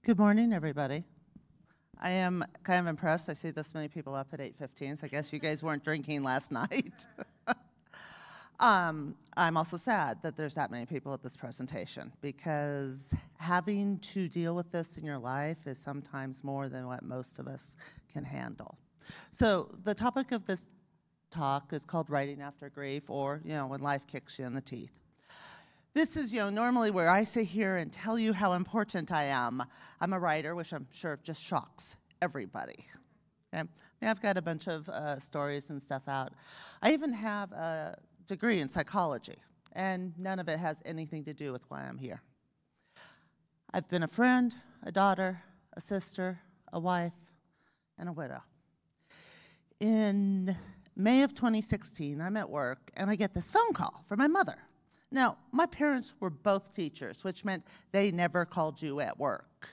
Good morning, everybody. I am kind of impressed. I see this many people up at 8:15, so I guess you guys weren't drinking last night. I'm also sad that there's that many people at this presentation because having to deal with this in your life is sometimes more than what most of us can handle. So the topic of this talk is called Writing After Grief, or, when life kicks you in the teeth. This is, normally where I sit here and tell you how important I am. I'm a writer, which I'm sure just shocks everybody. Okay? I've got a bunch of stories and stuff out. I even have a degree in psychology, and none of it has anything to do with why I'm here. I've been a friend, a daughter, a sister, a wife, and a widow. In May of 2016, I'm at work, and I get this phone call from my mother. Now, my parents were both teachers, which meant they never called you at work.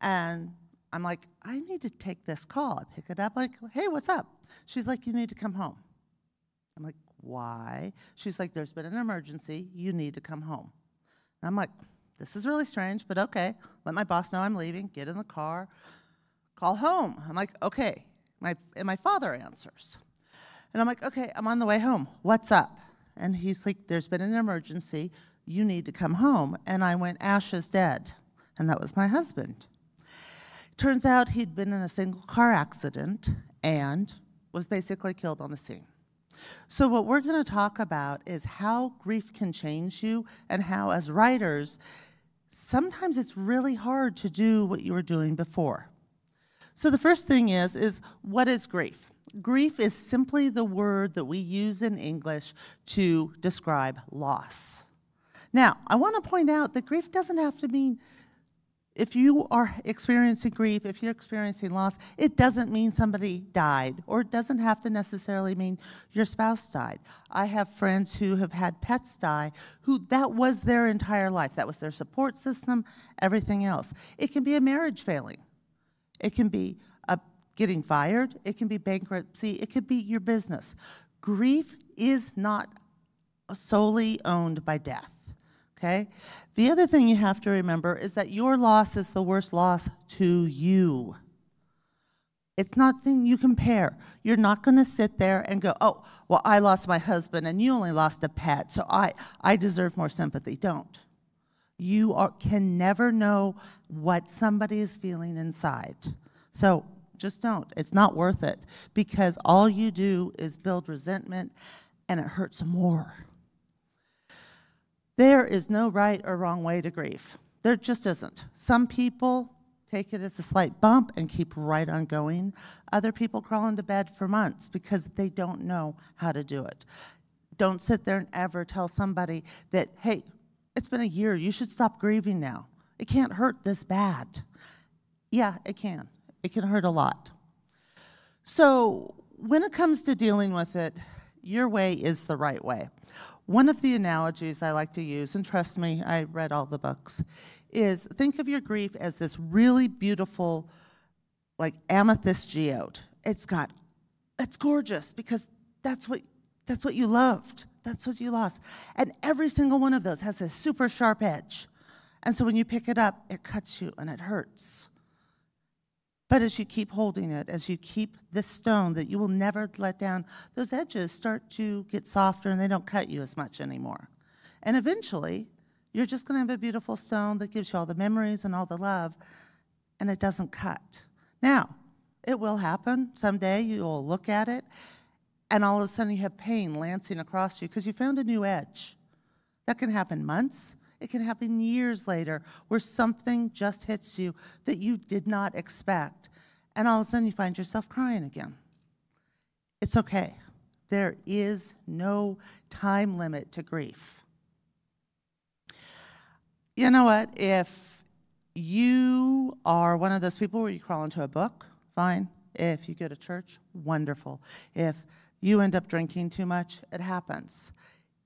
And I'm like, I need to take this call. I pick it up, like, hey, what's up? She's like, you need to come home. I'm like, why? She's like, there's been an emergency. You need to come home. And I'm like, this is really strange, but okay. Let my boss know I'm leaving. Get in the car. Call home. I'm like, okay. And my father answers. And I'm like, okay, I'm on the way home. What's up? And he's like, there's been an emergency. You need to come home. And I went, Ash is dead. And that was my husband. Turns out he'd been in a single car accident and was basically killed on the scene. So what we're going to talk about is how grief can change you and how, as writers, sometimes it's really hard to do what you were doing before. So the first thing is what is grief? Grief is simply the word that we use in English to describe loss. Now, I want to point out that grief doesn't have to mean, if you are experiencing grief, if you're experiencing loss, it doesn't mean somebody died, or it doesn't have to necessarily mean your spouse died. I have friends who have had pets die, who that was their entire life. That was their support system, everything else. It can be a marriage failing. It can be getting fired. It can be bankruptcy. It could be your business. Grief is not solely owned by death, okay? The other thing you have to remember is that your loss is the worst loss to you. It's nothing you compare. You're not going to sit there and go, oh, well, I lost my husband and you only lost a pet, so I deserve more sympathy. Don't. You can never know what somebody is feeling inside. So just don't. It's not worth it, because all you do is build resentment and it hurts more. There is no right or wrong way to grieve. There just isn't. Some people take it as a slight bump and keep right on going. Other people crawl into bed for months because they don't know how to do it. Don't sit there and ever tell somebody that, hey, it's been a year, you should stop grieving now. It can't hurt this bad. Yeah, it can. It can hurt a lot. So when it comes to dealing with it, your way is the right way. One of the analogies I like to use, and trust me, I read all the books, is think of your grief as this really beautiful, like amethyst geode. It's gorgeous because that's what you loved. That's what you lost. And every single one of those has a super sharp edge. And so when you pick it up, it cuts you and it hurts. But as you keep holding it, as you keep this stone that you will never let down, those edges start to get softer and they don't cut you as much anymore. And eventually, you're just going to have a beautiful stone that gives you all the memories and all the love, and it doesn't cut. Now, it will happen. Someday you'll look at it, and all of a sudden you have pain lancing across you because you found a new edge. That can happen months. It can happen years later where something just hits you that you did not expect, and all of a sudden you find yourself crying again. It's okay. There is no time limit to grief. You know what? If you are one of those people where you crawl into a book, fine. If you go to church, wonderful. If you end up drinking too much, it happens.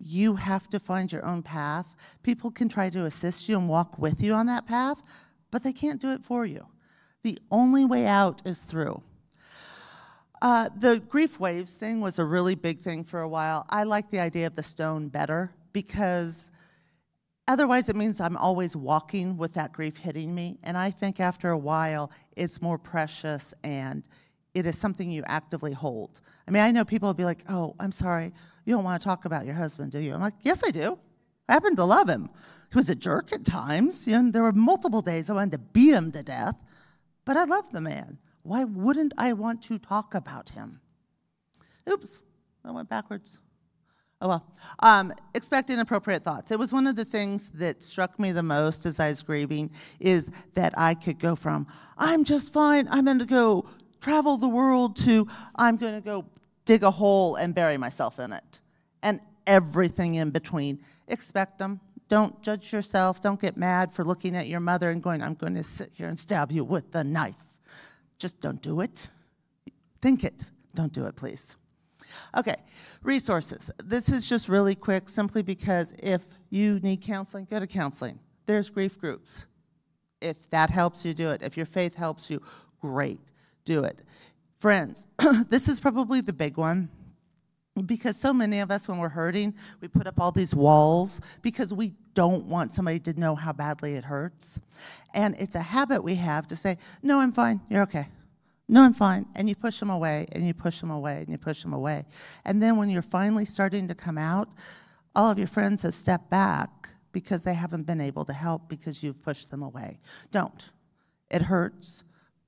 You have to find your own path. People can try to assist you and walk with you on that path, but they can't do it for you. The only way out is through. The grief waves thing was a really big thing for a while. I like the idea of the stone better because Otherwise, it means I'm always walking with that grief hitting me, and I think after a while, it's more precious and it is something you actively hold. I mean, I know people will be like, oh, I'm sorry, you don't want to talk about your husband, do you? I'm like, yes, I do. I happen to love him. He was a jerk at times. You know, there were multiple days I wanted to beat him to death, but I love the man. Why wouldn't I want to talk about him? Oops, I went backwards. Oh, well. Expect inappropriate thoughts. It was one of the things that struck me the most as I was grieving is that I could go from, I'm just fine, I'm going to go travel the world, to I'm going to go dig a hole and bury myself in it. And everything in between. Expect them. Don't judge yourself. Don't get mad for looking at your mother and going, I'm going to sit here and stab you with the knife. Just don't do it. Think it. Don't do it, please. Okay, resources. This is just really quick, simply because if you need counseling, go to counseling. There's grief groups. If that helps you, do it. If your faith helps you, great, do it. Friends, this is probably the big one, because so many of us, when we're hurting, we put up all these walls because we don't want somebody to know how badly it hurts. And it's a habit we have to say, no, I'm fine, you're okay. No, I'm fine. And you push them away, and you push them away, and you push them away. And then when you're finally starting to come out, all of your friends have stepped back because they haven't been able to help because you've pushed them away. Don't. It hurts.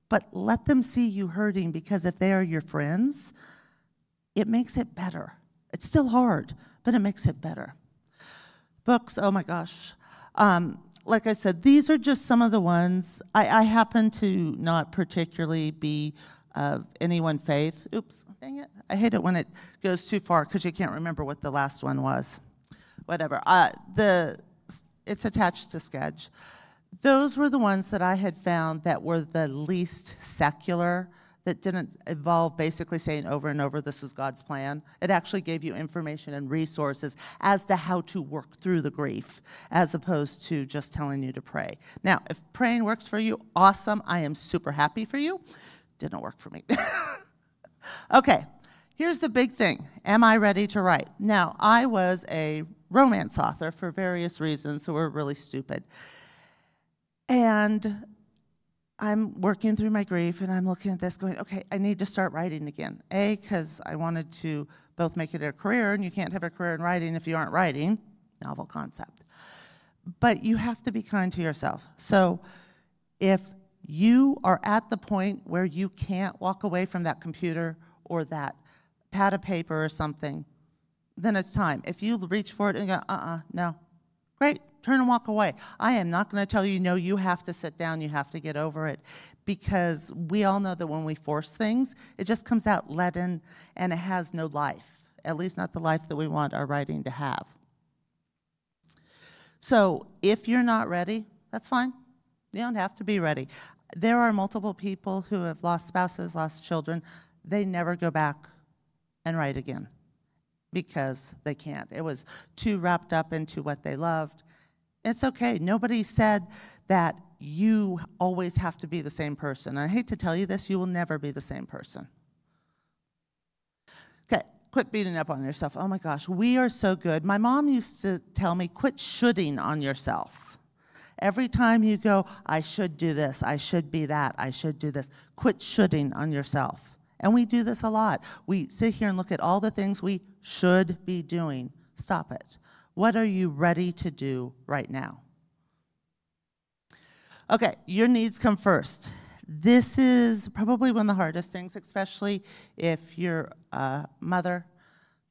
But let them see you hurting, because if they are your friends, it makes it better. It's still hard, but it makes it better. Books, oh my gosh. Like I said, these are just some of the ones. I happen to not particularly be of anyone faith. Oops, dang it. I hate it when it goes too far because you can't remember what the last one was. Whatever. It's attached to Sketch. Those were the ones that I had found that were the least secular, that didn't involve basically saying over and over, this is God's plan. It actually gave you information and resources as to how to work through the grief, as opposed to just telling you to pray. Now, if praying works for you, awesome. I am super happy for you. Didn't work for me. Okay, here's the big thing. Am I ready to write? Now, I was a romance author for various reasons, so we're really stupid. And I'm working through my grief, and I'm looking at this going, okay, I need to start writing again. A, because I wanted to both make it a career, and you can't have a career in writing if you aren't writing. Novel concept. But you have to be kind to yourself. So if you are at the point where you can't walk away from that computer or that pad of paper or something, then it's time. If you reach for it and go, no, great. Turn and walk away. I am not going to tell you, no, you have to sit down, you have to get over it, because we all know that when we force things, it just comes out leaden and it has no life, at least not the life that we want our writing to have. So if you're not ready, that's fine. You don't have to be ready. There are multiple people who have lost spouses, lost children. They never go back and write again because they can't. It was too wrapped up into what they loved. It's okay. Nobody said that you always have to be the same person. I hate to tell you this, you will never be the same person. Okay, quit beating up on yourself. Oh my gosh, we are so good. My mom used to tell me, quit shoulding on yourself. Every time you go, I should do this, I should be that, I should do this, quit shoulding on yourself. And we do this a lot. We sit here and look at all the things we should be doing. Stop it. What are you ready to do right now? Okay, your needs come first. This is probably one of the hardest things, especially if you're a mother,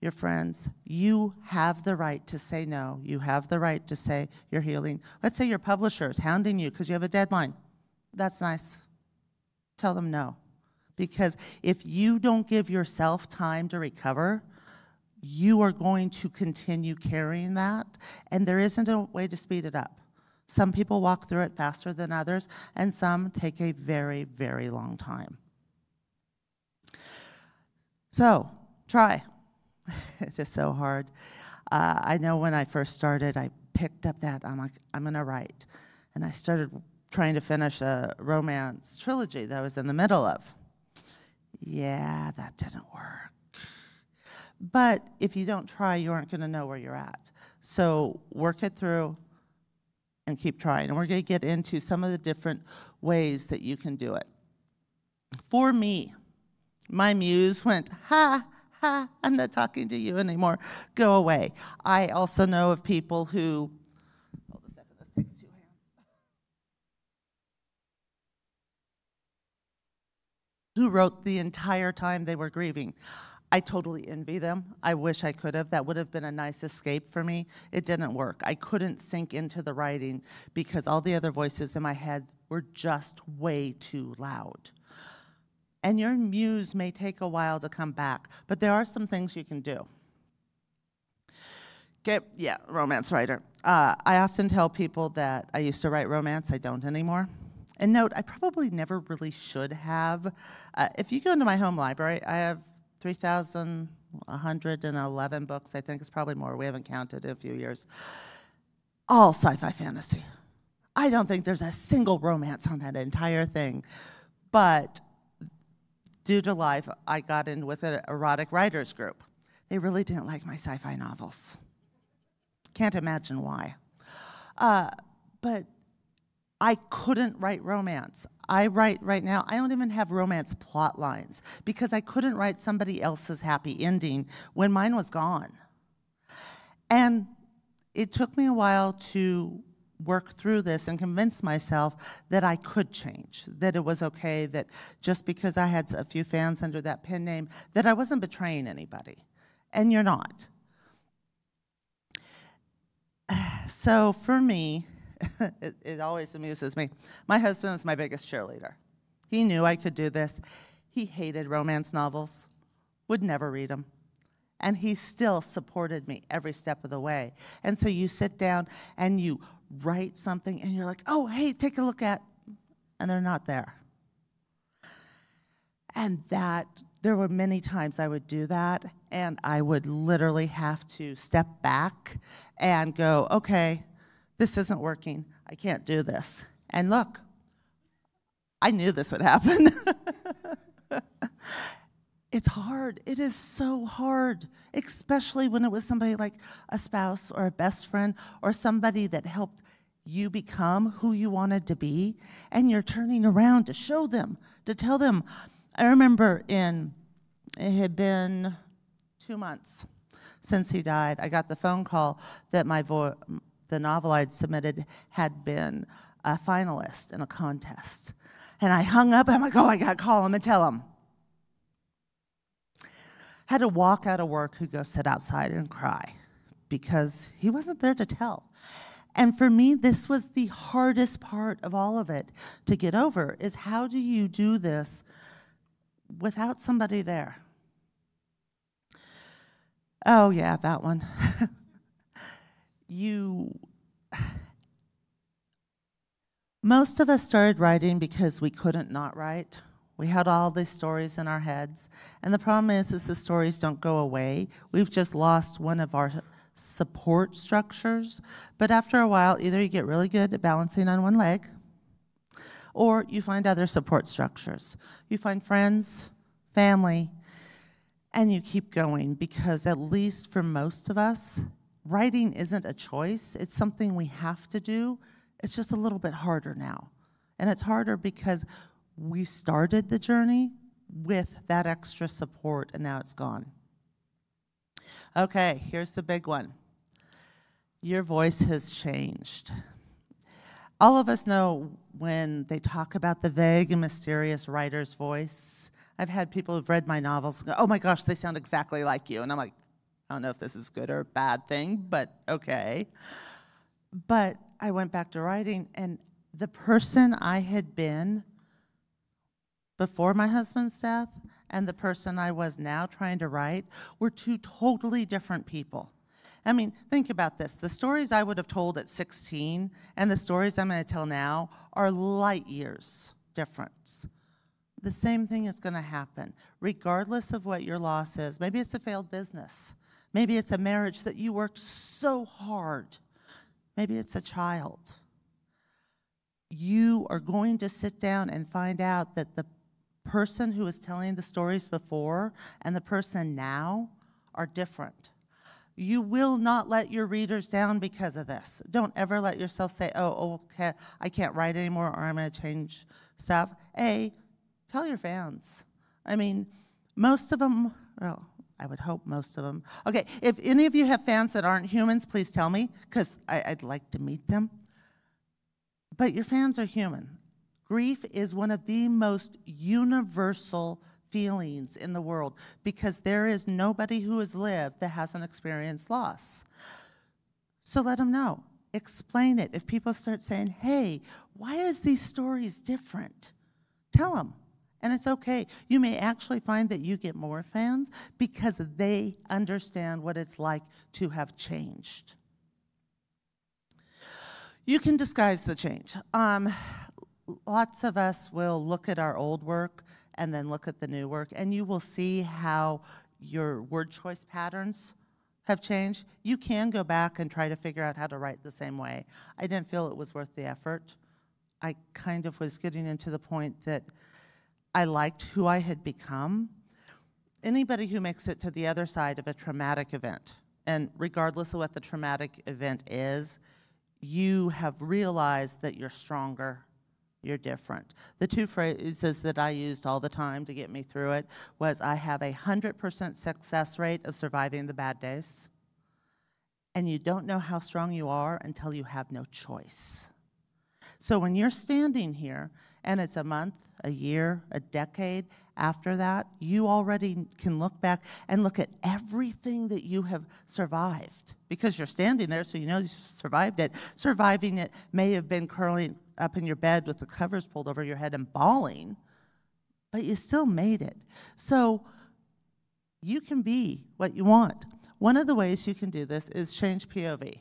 your friends. You have the right to say no. You have the right to say you're healing. Let's say your publisher is hounding you because you have a deadline. That's nice. Tell them no. Because if you don't give yourself time to recover, you are going to continue carrying that, and there isn't a way to speed it up. Some people walk through it faster than others, and some take a very, very long time. So, try. It's just so hard. I know when I first started, I picked up that, I'm like, I'm gonna write. And I started trying to finish a romance trilogy that I was in the middle of. Yeah, that didn't work. But if you don't try, you aren't going to know where you're at. So work it through, and keep trying. And we're going to get into some of the different ways that you can do it. For me, my muse went, ha, ha, I'm not talking to you anymore. Go away. I also know of people who, hold a second, this takes 2 hands. Who wrote the entire time they were grieving. I totally envy them. I wish I could have. That would have been a nice escape for me. It didn't work. I couldn't sink into the writing because all the other voices in my head were just way too loud. And your muse may take a while to come back, but there are some things you can do. Okay, yeah, romance writer. I often tell people that I used to write romance. I don't anymore. And note, I probably never really should have. If you go into my home library, I have 3,111 books. I think it's probably more. We haven't counted in a few years. All sci-fi fantasy. I don't think there's a single romance on that entire thing. But due to life, I got in with an erotic writers group. They really didn't like my sci-fi novels. Can't imagine why. But I couldn't write romance. I write right now, I don't even have romance plot lines because I couldn't write somebody else's happy ending when mine was gone. And it took me a while to work through this and convince myself that I could change, that it was okay, that just because I had a few fans under that pen name, that I wasn't betraying anybody. And you're not. So for me, it always amuses me. My husband was my biggest cheerleader. He knew I could do this. He hated romance novels, would never read them. And he still supported me every step of the way. And so you sit down and you write something and you're like, oh, hey, take a look at, and they're not there. And there were many times I would do that, and I would literally have to step back and go, okay, this isn't working. I can't do this. And look, I knew this would happen. It's hard. It is so hard, especially when it was somebody like a spouse or a best friend or somebody that helped you become who you wanted to be, and you're turning around to show them, to tell them. I remember it had been 2 months since he died. I got the phone call that the novel I'd submitted had been a finalist in a contest. And I hung up, I'm like, oh, I gotta call him and tell him. Had to walk out of work and go sit outside and cry because he wasn't there to tell. And for me, this was the hardest part of all of it to get over, is how do you do this without somebody there? Oh yeah, that one. Most of us started writing because we couldn't not write. We had all these stories in our heads. And the problem is the stories don't go away. We've just lost one of our support structures. But after a while, either you get really good at balancing on one leg, or you find other support structures. You find friends, family, and you keep going, because at least for most of us, writing isn't a choice. It's something we have to do. It's just a little bit harder now. And it's harder because we started the journey with that extra support, and now it's gone. Okay, here's the big one. Your voice has changed. All of us know when they talk about the vague and mysterious writer's voice. I've had people who've read my novels go, oh my gosh, they sound exactly like you. And I'm like, I don't know if this is a good or a bad thing, but okay. But I went back to writing, and the person I had been before my husband's death and the person I was now trying to write were two totally different people. I mean, think about this. The stories I would have told at 16 and the stories I'm going to tell now are light years difference. The same thing is going to happen, regardless of what your loss is. Maybe it's a failed business. Maybe it's a marriage that you worked so hard. Maybe it's a child. You are going to sit down and find out that the person who was telling the stories before and the person now are different. You will not let your readers down because of this. Don't ever let yourself say, oh, okay, I can't write anymore, or I'm going to change stuff. Tell your fans. I mean, most of them, well, I would hope most of them. Okay, if any of you have fans that aren't humans, please tell me, because I'd like to meet them. But your fans are human. Grief is one of the most universal feelings in the world, because there is nobody who has lived that hasn't experienced loss. So let them know. Explain it. If people start saying, hey, why is these stories different? Tell them. And it's okay. You may actually find that you get more fans because they understand what it's like to have changed. You can disguise the change. Lots of us will look at our old work and then look at the new work, and you will see how your word choice patterns have changed. You can go back and try to figure out how to write the same way. I didn't feel it was worth the effort. I kind of was getting into the point that I liked who I had become. Anybody who makes it to the other side of a traumatic event, and regardless of what the traumatic event is, you have realized that you're stronger, you're different. The two phrases that I used all the time to get me through it was, I have a 100% success rate of surviving the bad days, and you don't know how strong you are until you have no choice. So when you're standing here, and it's a month, a year, a decade after that, you already can look back and look at everything that you have survived. Because you're standing there, so you know you survived it. Surviving it may have been curling up in your bed with the covers pulled over your head and bawling, but you still made it. So you can be what you want. One of the ways you can do this is change POV.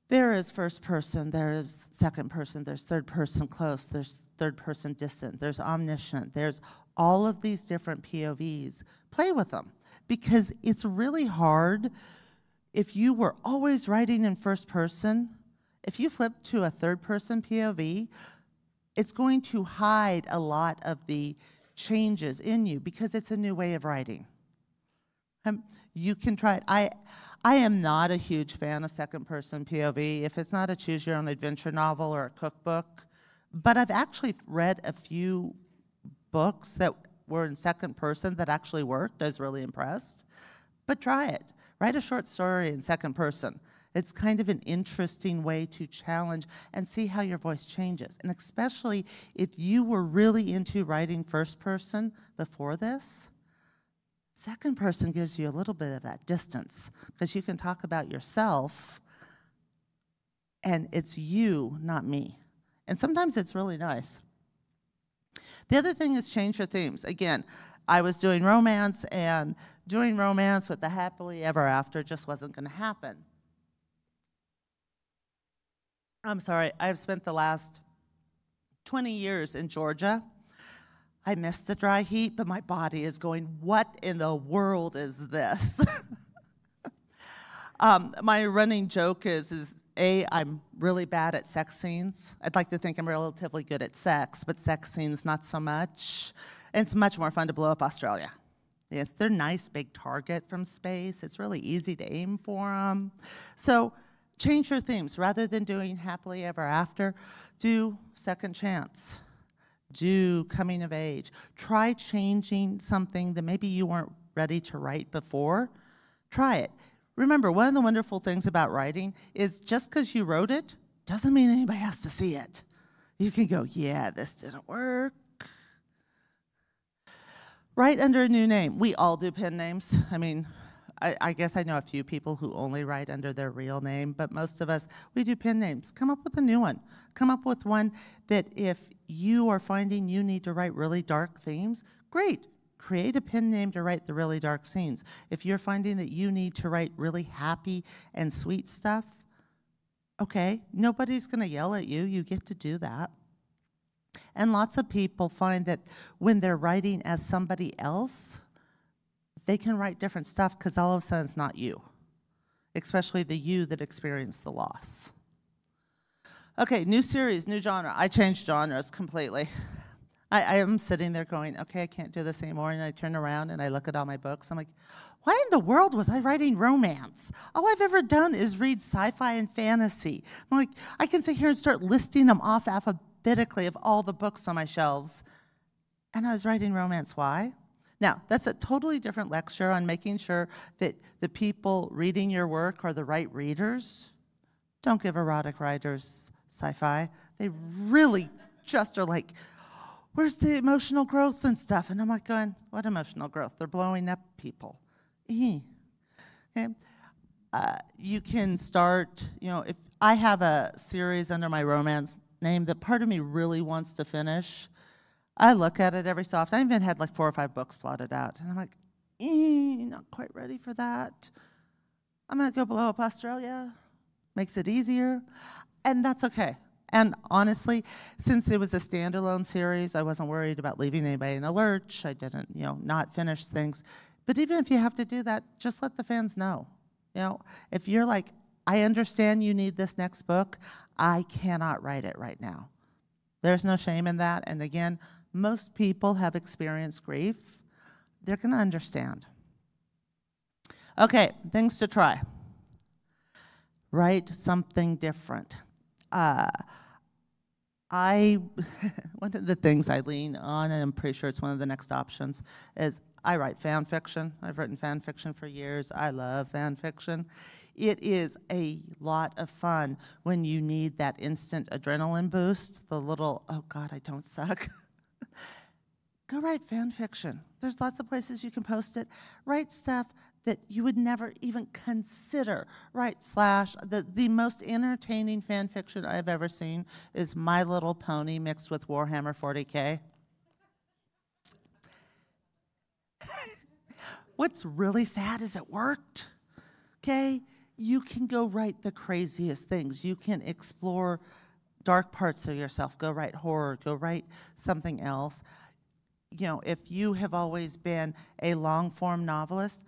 There is first person, there is second person, there's third person close, there's third person distant, there's omniscient, there's all of these different POVs. Play with them, because it's really hard if you were always writing in first person. If you flip to a third person POV, it's going to hide a lot of the changes in you because it's a new way of writing. You can try it. I am not a huge fan of second person POV if it's not a choose your own adventure novel or a cookbook, but I've actually read a few books that were in second person that actually worked. I was really impressed. But try it. Write a short story in second person. It's kind of an interesting way to challenge and see how your voice changes. And especially if you were really into writing first person before this, second person gives you a little bit of that distance, because you can talk about yourself and it's you, not me. And sometimes it's really nice. The other thing is change your themes. Again, I was doing romance, and doing romance with the happily ever after just wasn't going to happen. I'm sorry, I've spent the last 20 years in Georgia. I miss the dry heat, but my body is going, what in the world is this? My running joke is I'm really bad at sex scenes. I'd like to think I'm relatively good at sex, but sex scenes not so much. And it's much more fun to blow up Australia. Yes, they're nice big target from space. It's really easy to aim for them. So change your themes. Rather than doing happily ever after, do second chance. Do coming of age. Try changing something that maybe you weren't ready to write before. Try it. Remember, one of the wonderful things about writing is just because you wrote it doesn't mean anybody has to see it. You can go, yeah, this didn't work. Write under a new name. We all do pen names. I mean, I guess I know a few people who only write under their real name, but most of us, we do pen names. Come up with a new one. Come up with one that if you are finding you need to write really dark themes, great. Create a pen name to write the really dark scenes. If you're finding that you need to write really happy and sweet stuff, okay, nobody's going to yell at you. You get to do that. And lots of people find that when they're writing as somebody else, they can write different stuff because all of a sudden it's not you, especially the you that experienced the loss. Okay, new series, new genre. I changed genres completely. I am sitting there going, okay, I can't do this anymore. And I turn around and I look at all my books. I'm like, why in the world was I writing romance? All I've ever done is read sci-fi and fantasy. I'm like, I can sit here and start listing them off alphabetically of all the books on my shelves. And I was writing romance. Why? Now, that's a totally different lecture on making sure that the people reading your work are the right readers. Don't give erotic writers sci-fi. They really just are like, where's the emotional growth and stuff? And I'm like going, what emotional growth? They're blowing up people. Okay. You can start, if I have a series under my romance name that part of me really wants to finish, I look at it every so often. I even had like 4 or 5 books plotted out. And I'm like, not quite ready for that. I'm going to go blow up Australia. Makes it easier. And that's okay. And honestly, since it was a standalone series, I wasn't worried about leaving anybody in a lurch. I didn't, not finish things. But even if you have to do that, just let the fans know. If you're like, I understand you need this next book, I cannot write it right now. There's no shame in that. And again, most people have experienced grief. They're going to understand. Okay, things to try. Write something different. One of the things I lean on, and I'm pretty sure it's one of the next options, is I write fan fiction. I've written fan fiction for years. I love fan fiction. It is a lot of fun when you need that instant adrenaline boost, the little, oh God, I don't suck. Go write fan fiction. There's lots of places you can post it. Write stuff that you would never even consider. The most entertaining fan fiction I've ever seen is My Little Pony mixed with Warhammer 40K. What's really sad is it worked, okay? You can go write the craziest things. You can explore dark parts of yourself. Go write horror, go write something else. If you have always been a long-form novelist,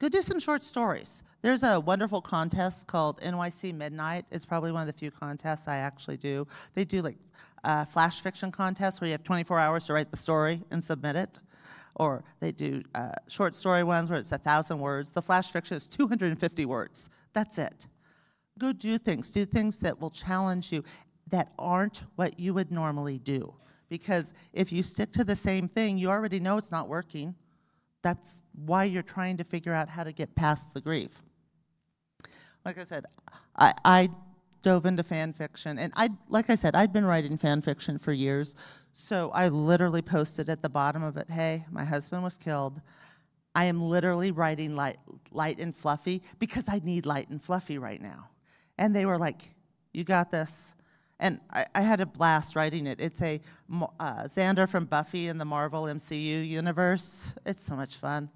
go do some short stories. There's a wonderful contest called NYC Midnight. It's probably one of the few contests I actually do. They do like flash fiction contests where you have 24 hours to write the story and submit it. Or they do short story ones where it's 1,000 words. The flash fiction is 250 words. That's it. Go do things that will challenge you that aren't what you would normally do. Because if you stick to the same thing, you already know it's not working. That's why you're trying to figure out how to get past the grief. Like I said, I dove into fan fiction, and like I said, I'd been writing fan fiction for years, so I literally posted at the bottom of it, hey, my husband was killed. I am literally writing light and fluffy because I need light and fluffy right now. And they were like, you got this. And I had a blast writing it. It's a Xander from Buffy in the Marvel MCU universe. It's so much fun.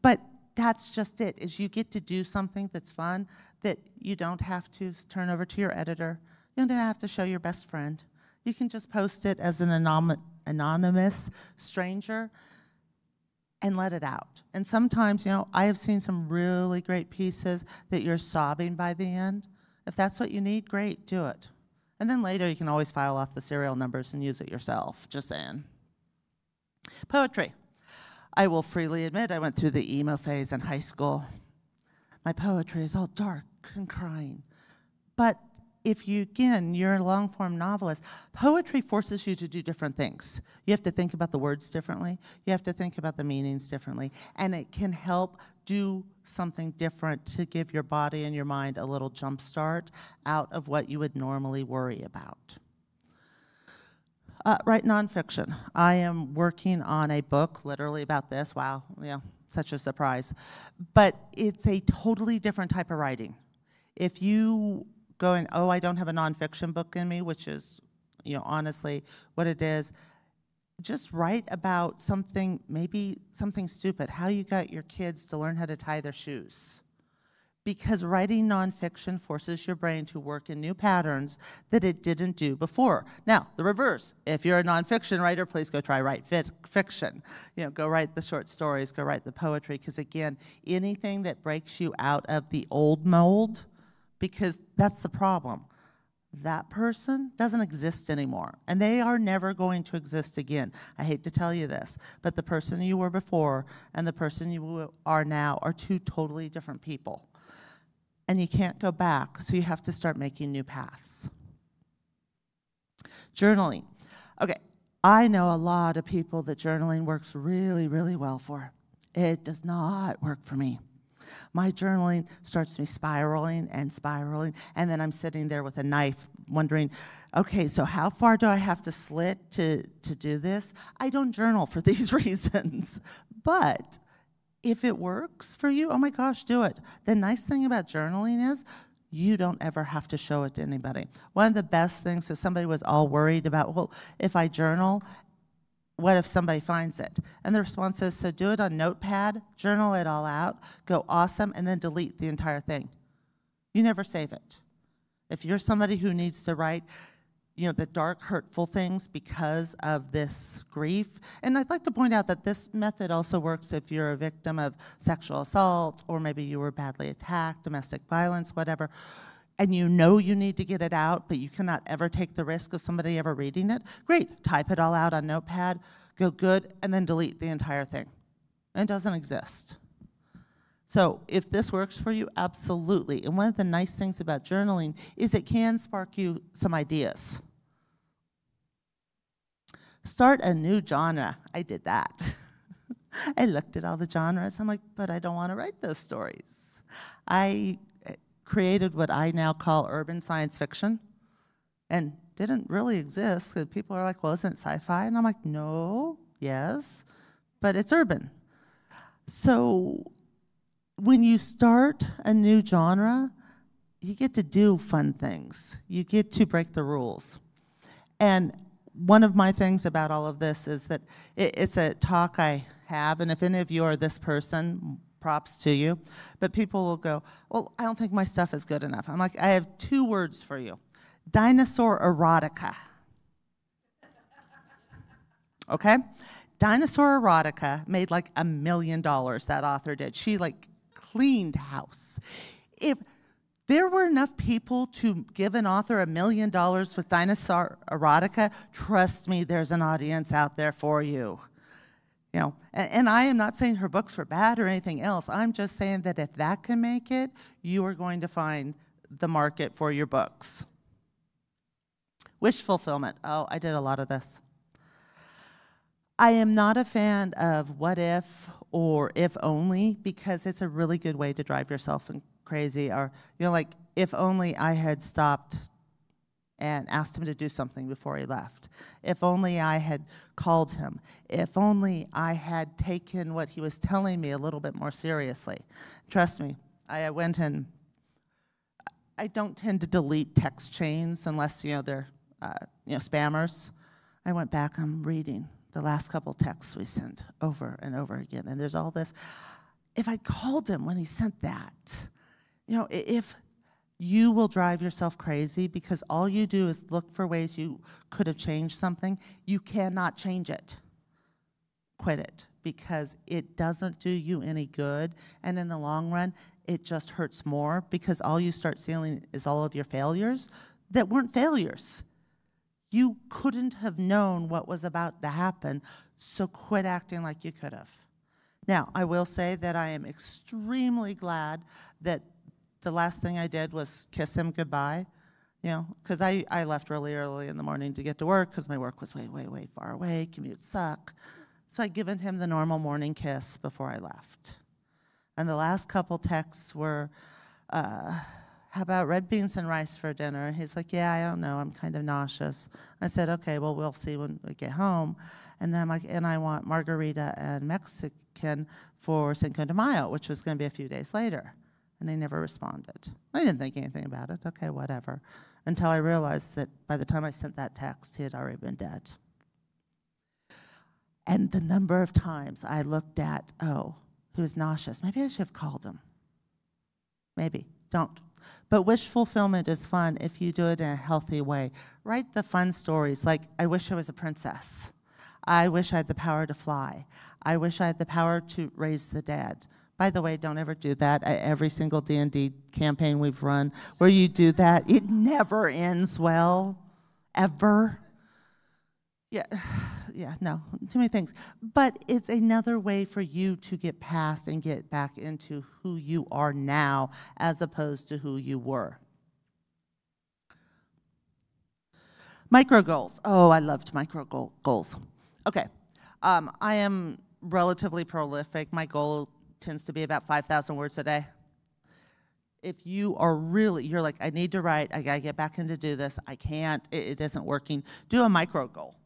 But that's just it, is you get to do something that's fun that you don't have to turn over to your editor. You don't have to show your best friend. You can just post it as an anonymous stranger and let it out. And sometimes, I have seen some really great pieces that you're sobbing by the end. If that's what you need, great, do it. And then later you can always file off the serial numbers and use it yourself, just saying. Poetry. I will freely admit I went through the emo phase in high school. My poetry is all dark and crying. But if you're a long-form novelist, poetry forces you to do different things. You have to think about the words differently. You have to think about the meanings differently. And it can help do something different to give your body and your mind a little jump start out of what you would normally worry about. Write nonfiction. I am working on a book literally about this. Wow, such a surprise. But it's a totally different type of writing. If you going, oh, I don't have a nonfiction book in me, which is, honestly what it is, just write about something, maybe something stupid, how you got your kids to learn how to tie their shoes. Because writing nonfiction forces your brain to work in new patterns that it didn't do before. Now, the reverse, if you're a nonfiction writer, please go try write fiction. Go write the short stories, go write the poetry, because again, anything that breaks you out of the old mold, because that's the problem. that person doesn't exist anymore, and they are never going to exist again. I hate to tell you this, but the person you were before and the person you are now are two totally different people. And you can't go back, so you have to start making new paths. Journaling. Okay, I know a lot of people that journaling works really, really well for. It does not work for me. My journaling starts me spiraling, and then I'm sitting there with a knife wondering, okay, so how far do I have to slit to do this? I don't journal for these reasons, but if it works for you, oh my gosh, do it. The nice thing about journaling is you don't ever have to show it to anybody. One of the best things is somebody was all worried about, well, if I journal, what if somebody finds it? And the response is, so do it on Notepad, journal it all out, go awesome, and then delete the entire thing. You never save it. If you're somebody who needs to write, the dark, hurtful things because of this grief, and I'd like to point out that this method also works if you're a victim of sexual assault, or maybe you were badly attacked, domestic violence, whatever, and you know you need to get it out, but you cannot ever take the risk of somebody ever reading it. Great, type it all out on Notepad, go good, and then delete the entire thing. It doesn't exist. So if this works for you, absolutely. And one of the nice things about journaling is it can spark you some ideas. Start a new genre. I did that. I looked at all the genres. I'm like, but I don't want to write those stories. I created what I now call urban science fiction, and didn't really exist, because people are like, well, isn't it sci-fi? And I'm like, no, yes, but it's urban. So when you start a new genre, you get to do fun things. You get to break the rules. And one of my things about all of this is that it's a talk I have, and if any of you are this person, props to you, but people will go, well, I don't think my stuff is good enough. I'm like, I have 2 words for you. Dinosaur erotica. Okay? Dinosaur erotica made like $1 million, that author did. She cleaned house. If there were enough people to give an author $1 million with dinosaur erotica, trust me, there's an audience out there for you. And I am not saying her books were bad or anything else. I'm just saying that if that can make it, you are going to find the market for your books. Wish fulfillment. Oh, I did a lot of this. I am not a fan of what if or if only, because it's a really good way to drive yourself crazy. Or, if only I had stopped and asked him to do something before he left. If only I had called him. If only I had taken what he was telling me a little bit more seriously. Trust me, I went and I don't tend to delete text chains unless, they're, spammers. I went back, I'm reading the last couple texts we sent over and over again, and there's all this. If I called him when he sent that, if you will drive yourself crazy because all you do is look for ways you could have changed something. You cannot change it. Quit it, because it doesn't do you any good, and in the long run, it just hurts more, because all you start seeing is all of your failures that weren't failures. You couldn't have known what was about to happen, so quit acting like you could have. Now, I will say that I am extremely glad that the last thing I did was kiss him goodbye, because I left really early in the morning to get to work, because my work was way, way, way far away, commutes suck. So I'd given him the normal morning kiss before I left. And the last couple texts were, how about red beans and rice for dinner? And he's like, yeah, I don't know, I'm kind of nauseous. I said, okay, well, we'll see when we get home. And then I'm like, and I want margarita and Mexican for Cinco de Mayo, which was going to be a few days later. And he never responded. I didn't think anything about it. Okay, whatever. Until I realized that by the time I sent that text, he had already been dead. And the number of times I looked at, oh, he was nauseous. Maybe I should have called him. Maybe. Don't. But wish fulfillment is fun if you do it in a healthy way. Write the fun stories like, I wish I was a princess. I wish I had the power to fly. I wish I had the power to raise the dead. By the way, don't ever do that at every single D&D campaign we've run where you do that. It never ends well, ever. Yeah, yeah, no, too many things. But it's another way for you to get past and get back into who you are now as opposed to who you were. Micro goals. Oh, I loved micro goals. Okay, I am relatively prolific. My goal tends to be about 5,000 words a day. If you are really, you're like, I need to write, I gotta get back into do this, I can't, it isn't working, do a micro goal.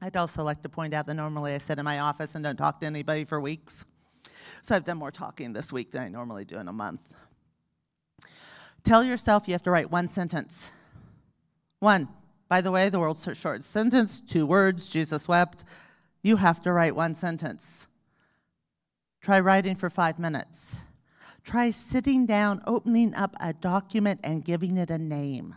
I'd also like to point out that normally I sit in my office and don't talk to anybody for weeks. So I've done more talking this week than I normally do in a month. Tell yourself you have to write one sentence. One. By the way, the world's shortest sentence, 2 words, Jesus wept. You have to write one sentence. Try writing for 5 minutes. Try sitting down, opening up a document and giving it a name.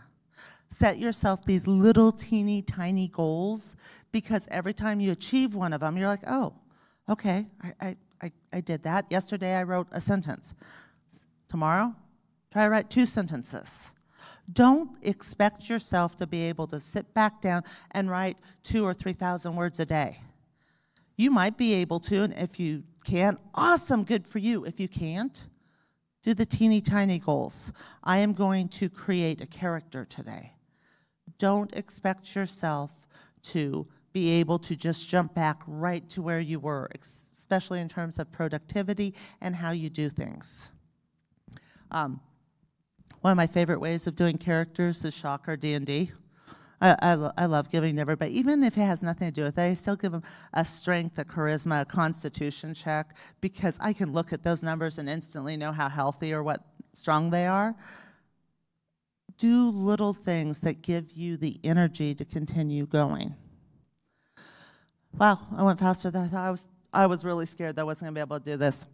Set yourself these little teeny tiny goals because every time you achieve one of them, you're like, oh, okay, I did that. Yesterday I wrote a sentence. Tomorrow, try to write 2 sentences. Don't expect yourself to be able to sit back down and write 2,000 or 3,000 words a day. You might be able to, and if you can, awesome, good for you. If you can't, do the teeny tiny goals. I am going to create a character today. Don't expect yourself to be able to just jump back right to where you were, especially in terms of productivity and how you do things. One of my favorite ways of doing characters is shock or D&D. I love giving everybody, even if it has nothing to do with it, I still give them a strength, a charisma, a constitution check, because I can look at those numbers and instantly know how healthy or what strong they are. Do little things that give you the energy to continue going. Wow, I went faster than I thought. I was really scared that I wasn't going to be able to do this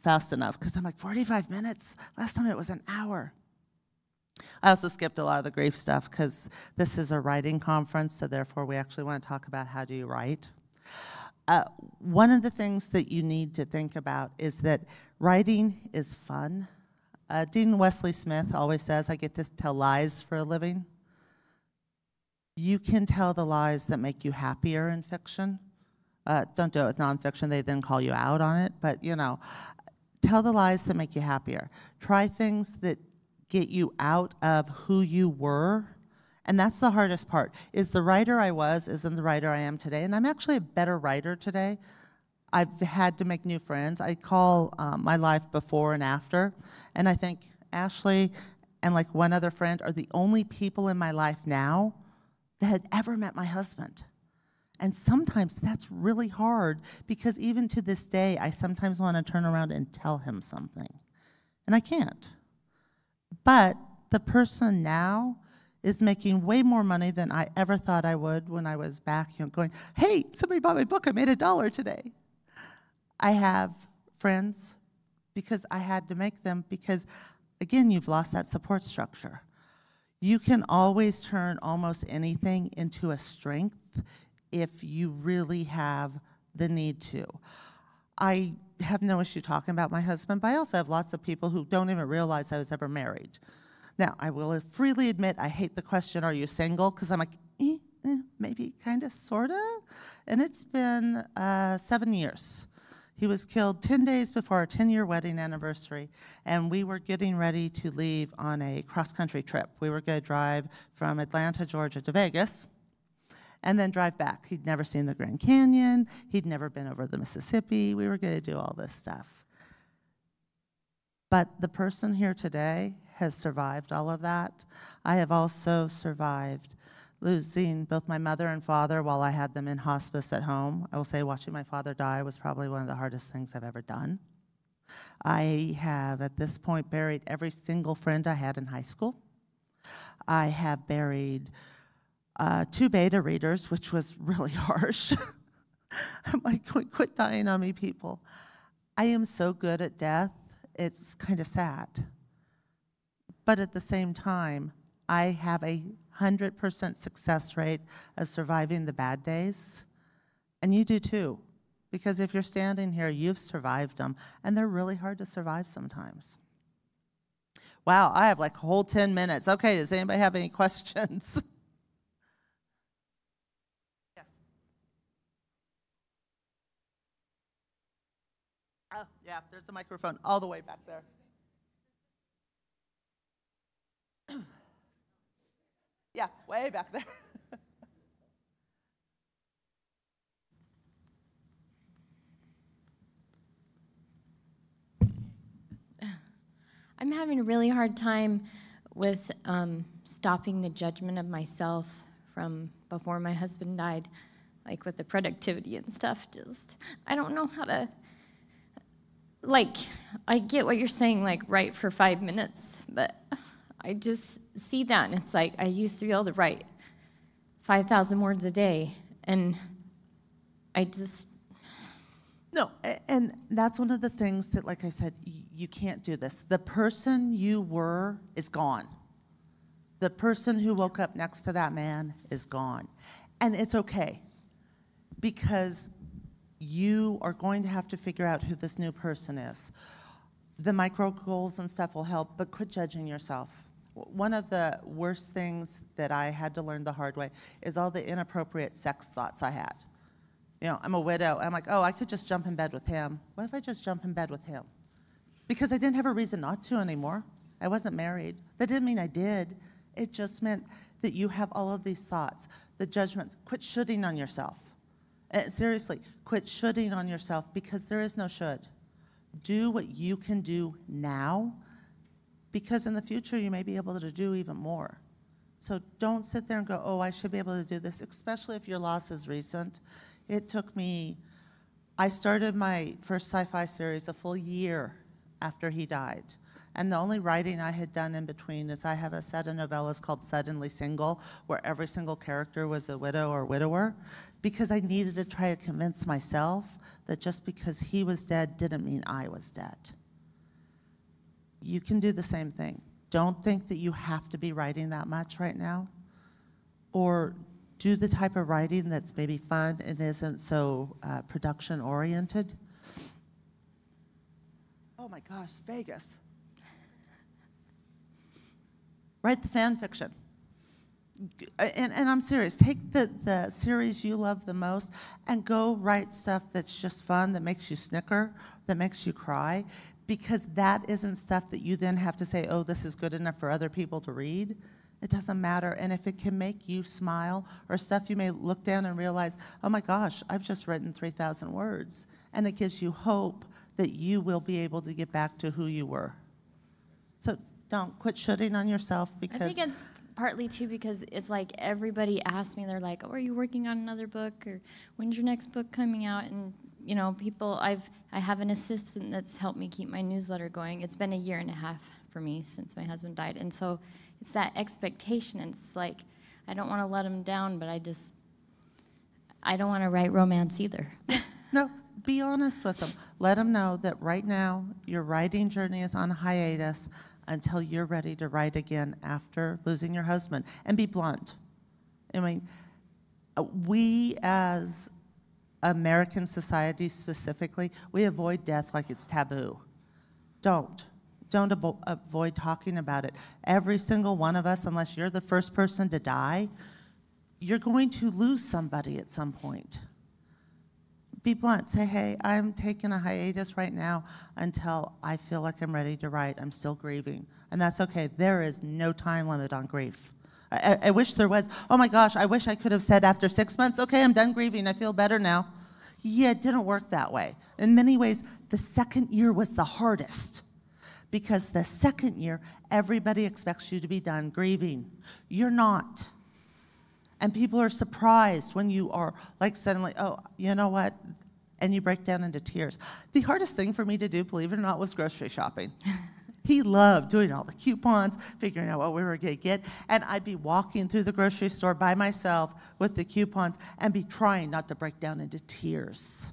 fast enough, because I'm like, 45 minutes? Last time it was an hour. I also skipped a lot of the grief stuff because this is a writing conference, so therefore we actually want to talk about how do you write. One of the things that you need to think about is that writing is fun. Dean Wesley Smith always says, I get to tell lies for a living. You can tell the lies that make you happier in fiction. Don't do it with nonfiction, they then call you out on it, but you know, tell the lies that make you happier. Try things that get you out of who you were, and that's the hardest part, is the writer I was isn't the writer I am today, and I'm actually a better writer today. I've had to make new friends. I call my life before and after, and I think Ashley and like one other friend are the only people in my life now that had ever met my husband. And sometimes that's really hard because even to this day, I sometimes want to turn around and tell him something, and I can't. But the person now is making way more money than I ever thought I would when I was back, you know, going, hey, somebody bought my book, I made $1 today. I have friends because I had to make them because, again, you've lost that support structure. You can always turn almost anything into a strength if you really have the need to. I have no issue talking about my husband, but I also have lots of people who don't even realize I was ever married. Now, I will freely admit I hate the question, are you single? Because I'm like, maybe, kind of, sort of. And it's been 7 years. He was killed 10 days before our 10-year wedding anniversary, and we were getting ready to leave on a cross-country trip. We were going to drive from Atlanta, Georgia to Vegas, and then drive back. He'd never seen the Grand Canyon. He'd never been over the Mississippi. We were going to do all this stuff. But the person here today has survived all of that. I have also survived losing both my mother and father while I had them in hospice at home. I will say watching my father die was probably one of the hardest things I've ever done. I have, at this point, buried every single friend I had in high school. I have buried 2 beta readers, which was really harsh. I'm like, quit dying on me, people. I am so good at death, it's kind of sad. But at the same time, I have a 100% success rate of surviving the bad days And you do too. Because if you're standing here, you've survived them, and they're really hard to survive sometimes. Wow, I have like a whole 10 minutes. Okay, does anybody have any questions? Yes. Oh, yeah, there's a microphone all the way back there. Yeah, way back there. I'm having a really hard time with stopping the judgment of myself from before my husband died, like with the productivity and stuff. Just, I don't know how to, like, I get what you're saying, like, write for 5 minutes, but I just see that, and it's like I used to be able to write 5,000 words a day, and I just... No, and that's one of the things that, like I said, you can't do this. The person you were is gone. The person who woke up next to that man is gone. And it's okay, because you are going to have to figure out who this new person is. The micro goals and stuff will help, but quit judging yourself. One of the worst things that I had to learn the hard way is all the inappropriate sex thoughts I had. You know, I'm a widow. I'm like, oh, I could just jump in bed with him. What if I just jump in bed with him? Because I didn't have a reason not to anymore. I wasn't married. That didn't mean I did. It just meant that you have all of these thoughts, the judgments. Quit shoulding on yourself. Seriously, quit shoulding on yourself, because there is no should. Do what you can do now, because in the future you may be able to do even more. So don't sit there and go, oh, I should be able to do this, especially if your loss is recent. It took me, I started my first sci-fi series a full year after he died. And the only writing I had done in between is I have a set of novellas called Suddenly Single, where every single character was a widow or widower, because I needed to try to convince myself that just because he was dead didn't mean I was dead. You can do the same thing. Don't think that you have to be writing that much right now, or do the type of writing that's maybe fun and isn't so production oriented. Oh my gosh, Vegas. Write the fan fiction. And I'm serious, take the series you love the most and go write stuff that's just fun, that makes you snicker, that makes you cry, because that isn't stuff that you then have to say, oh, this is good enough for other people to read. It doesn't matter. And if it can make you smile, or stuff you may look down and realize, oh my gosh, I've just written 3,000 words, and it gives you hope that you will be able to get back to who you were. So don't quit shooting on yourself, because I think it's partly too because it's like everybody asks me, they're like, oh, are you working on another book, or when's your next book coming out? And you know, people, I have an assistant that's helped me keep my newsletter going. It's been 1.5 years for me since my husband died, and so it's that expectation, and it's like, I don't want to let him down, but I don't want to write romance either. no, be honest with them. Let them know that right now your writing journey is on hiatus until you're ready to write again after losing your husband. And be blunt. I mean, we as American society specifically, we avoid death like it's taboo. Don't avoid talking about it. Every single one of us, unless you're the first person to die, you're going to lose somebody at some point. Be blunt. Say, hey, I'm taking a hiatus right now until I feel like I'm ready to write. I'm still grieving. And that's okay. There is no time limit on grief. I wish there was. Oh my gosh, I wish I could have said after 6 months, okay, I'm done grieving. I feel better now. Yeah, it didn't work that way. In many ways, the second year was the hardest, because the second year, everybody expects you to be done grieving. You're not. And people are surprised when you are like suddenly, oh, you know what? And you break down into tears. The hardest thing for me to do, believe it or not, was grocery shopping. He loved doing all the coupons, figuring out what we were going to get. And I'd be walking through the grocery store by myself with the coupons and be trying not to break down into tears.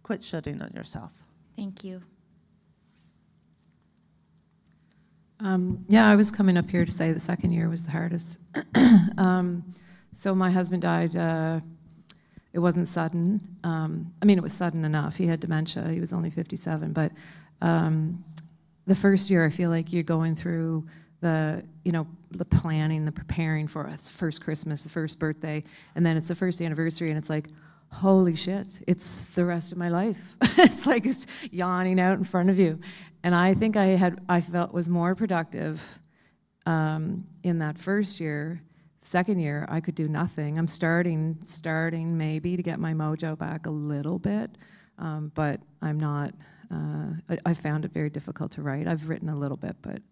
Quit shooting on yourself. Thank you. Yeah, I was coming up here to say the second year was the hardest. So my husband died, it it wasn't sudden. I mean, it was sudden enough. He had dementia. He was only 57. But the first year, I feel like you're going through the planning, the preparing for us. First Christmas, the first birthday, and then it's the first anniversary, and it's like, holy shit, it's the rest of my life. It's like it's yawning out in front of you. And I think I felt was more productive in that first year. Second year, I could do nothing. I'm starting maybe to get my mojo back a little bit, but I'm not. I found it very difficult to write. I've written a little bit, but.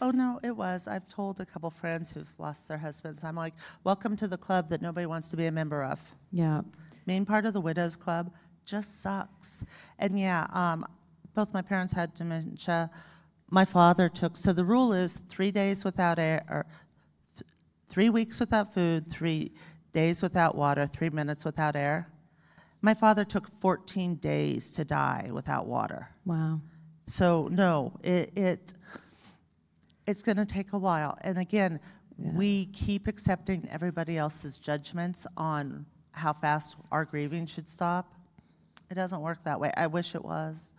Oh, no, it was. I've told a couple friends who've lost their husbands, I'm like, welcome to the club that nobody wants to be a member of. Yeah. Being part of the Widows Club just sucks. And yeah, both my parents had dementia. My father took, so the rule is 3 days without air, or 3 weeks without food, 3 days without water, 3 minutes without air. My father took 14 days to die without water. Wow. So no, it's going to take a while. And again, we keep accepting everybody else's judgments on how fast our grieving should stop. It doesn't work that way. I wish it was.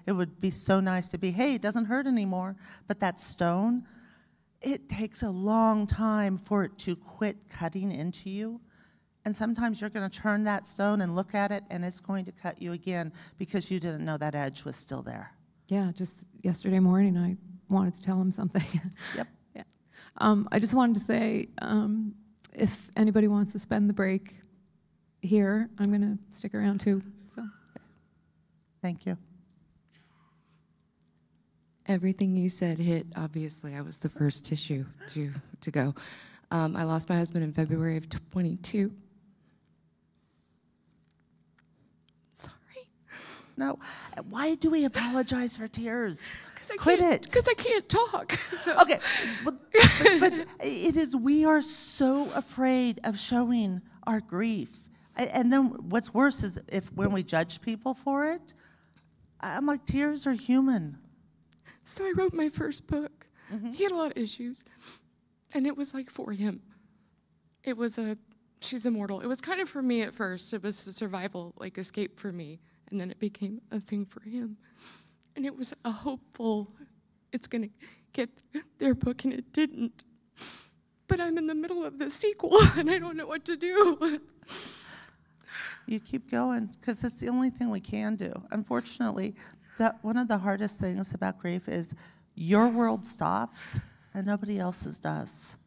It would be so nice to be, hey, it doesn't hurt anymore. But that stone, it takes a long time for it to quit cutting into you. And sometimes you're going to turn that stone and look at it, and it's going to cut you again because you didn't know that edge was still there. Yeah, just yesterday morning I wanted to tell him something. Yep. Yeah. I just wanted to say, if anybody wants to spend the break here, I'm going to stick around too. So, thank you. Everything you said hit. Obviously, I was the first tissue to go. I lost my husband in February of 22. Sorry. No, why do we apologize for tears? Quit it. Because I can't talk. So. Okay, but it is, we are so afraid of showing our grief. And then what's worse is when we judge people for it, I'm like, tears are human. So I wrote my first book. Mm-hmm. He had a lot of issues, and it was like for him. It was she's immortal. It was kind of for me at first. It was a survival, like escape for me, and then it became a thing for him. And it was a hopeful, it's gonna get their book, and it didn't. But I'm in the middle of the sequel, and I don't know what to do. You keep going, because it's the only thing we can do. Unfortunately, one of the hardest things about grief is your world stops and nobody else's does.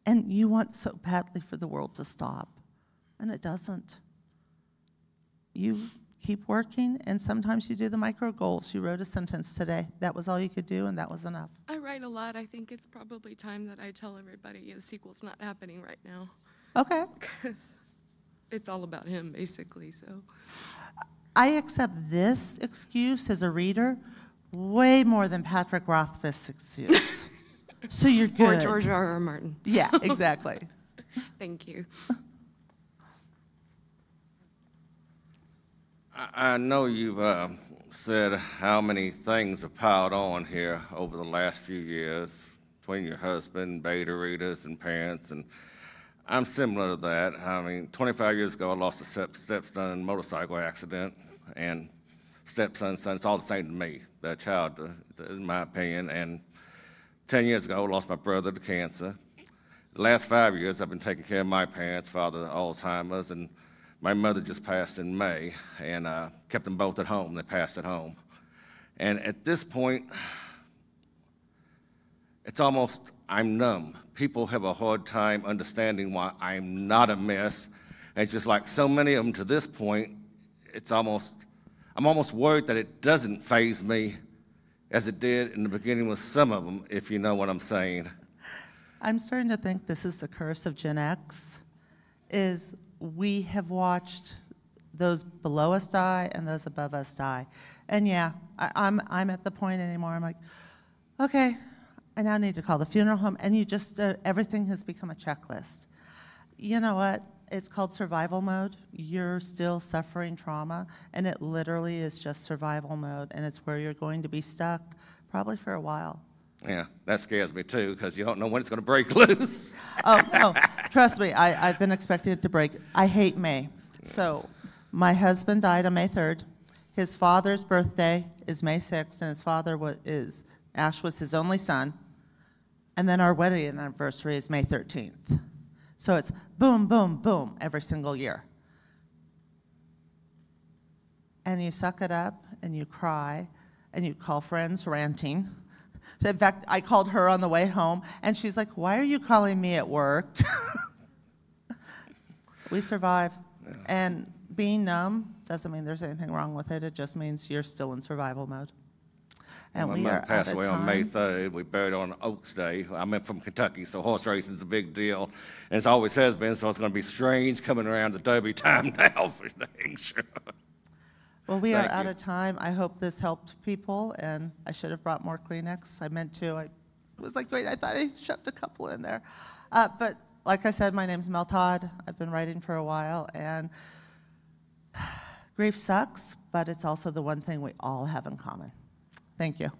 And you want so badly for the world to stop, and it doesn't. You keep working, and sometimes you do the micro goals. You wrote a sentence today. That was all you could do, and that was enough. I write a lot. I think it's probably time that I tell everybody the sequel's not happening right now. Okay. Because it's all about him, basically, so. I accept this excuse as a reader way more than Patrick Rothfuss's excuse. So you're good. Or George R.R. Martin. Yeah, exactly. Thank you. I know you've said how many things have piled on here over the last few years between your husband, beta readers, and parents, and I'm similar to that. I mean, 25 years ago, I lost a stepson in a motorcycle accident, and stepson, it's all the same to me, that child, in my opinion. And 10 years ago, I lost my brother to cancer. The last 5 years, I've been taking care of my parents, father Alzheimer's, and my mother just passed in May, and kept them both at home. They passed at home. And at this point, it's almost, I'm numb. People have a hard time understanding why I'm not a mess. And it's just like so many of them to this point, I'm almost worried that it doesn't faze me as it did in the beginning with some of them, if you know what I'm saying. I'm starting to think this is the curse of Gen X, is we have watched those below us die and those above us die. And yeah, I'm at the point anymore, I'm like, okay, I now need to call the funeral home, and you just, everything has become a checklist. You know what? It's called survival mode. You're still suffering trauma, and it literally is just survival mode, and it's where you're going to be stuck probably for a while. Yeah, that scares me too, because you don't know when it's going to break loose. Oh, Trust me, I've been expecting it to break. I hate May. So my husband died on May 3rd. His father's birthday is May 6th, and his father Ash was his only son. And then our wedding anniversary is May 13th. So it's boom, boom, boom every single year. And you suck it up, and you cry, and you call friends ranting. In fact, I called her on the way home, and she's like, "Why are you calling me at work?" We survive. Yeah. And being numb doesn't mean there's anything wrong with it. It just means you're still in survival mode. And My we mother are passed out of away on May time. 3rd. We buried her on Oaks Day. I'm from Kentucky, so horse racing is a big deal. And it always has been, so it's going to be strange coming around the Derby time now for things. Well, we are Thank out you. of time. I hope this helped people, and I should have brought more Kleenex. I meant to. It was like, great, I thought I shoved a couple in there. But like I said, my name's Mel Todd. I've been writing for a while, and grief sucks, but it's also the one thing we all have in common. Thank you.